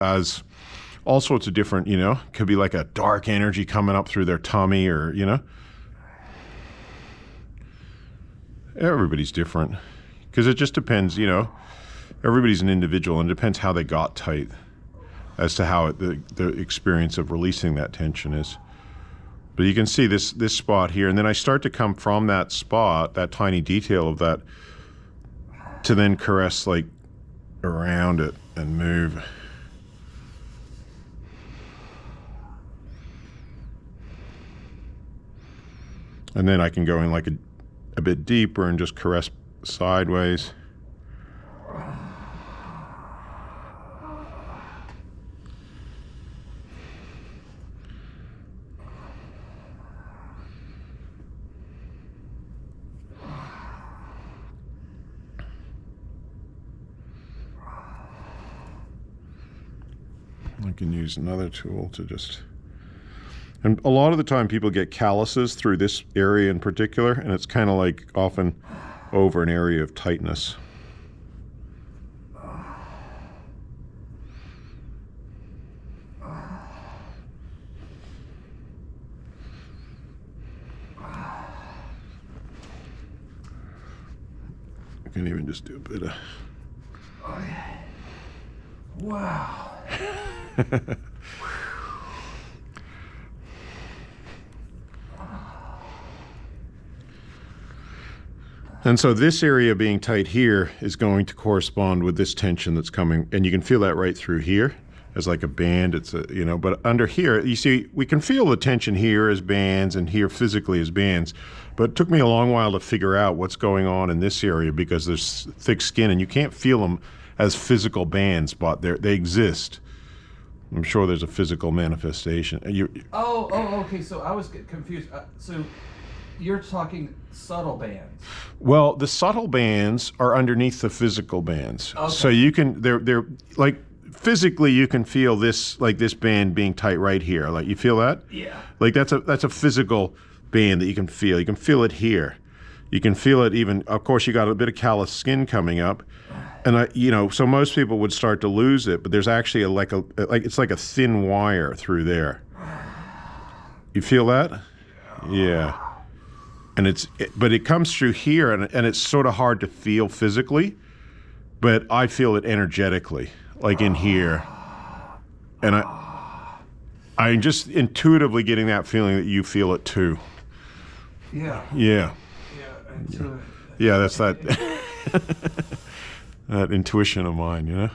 as all sorts of different, you know, could be like a dark energy coming up through their tummy, or, you know. Everybody's different, because it just depends, you know. Everybody's an individual, and it depends how they got tight as to how the experience of releasing that tension is. But you can see this spot here, and then I start to come from that spot, that tiny detail of that, to then caress like around it and move. And then I can go in like a bit deeper and just caress sideways. I can use another tool to just... And a lot of the time people get calluses through this area in particular, and it's kind of like often over an area of tightness. I can even just do a bit of... Wow. And so this area being tight here is going to correspond with this tension that's coming, and you can feel that right through here as like a band. It's a, you know, but under here, you see, we can feel the tension here as bands and here physically as bands, but it took me a long while to figure out what's going on in this area, because there's thick skin and you can't feel them as physical bands, but they exist. I'm sure there's a physical manifestation. Okay, so I was confused. So you're talking subtle bands. Well, the subtle bands are underneath the physical bands. Okay. So you can, they're like, physically you can feel this, like this band being tight right here. Like, you feel that? Yeah. Like that's a physical band that you can feel. You can feel it here. You can feel it even, of course, you got a bit of callous skin coming up. And you know, so most people would start to lose it, but there's actually it's like a thin wire through there. You feel that? Yeah. And but it comes through here, and it's sort of hard to feel physically, but I feel it energetically, like in here. And I'm just intuitively getting that feeling that you feel it too. Yeah. Yeah. Yeah. Yeah, that's that that intuition of mine, you know.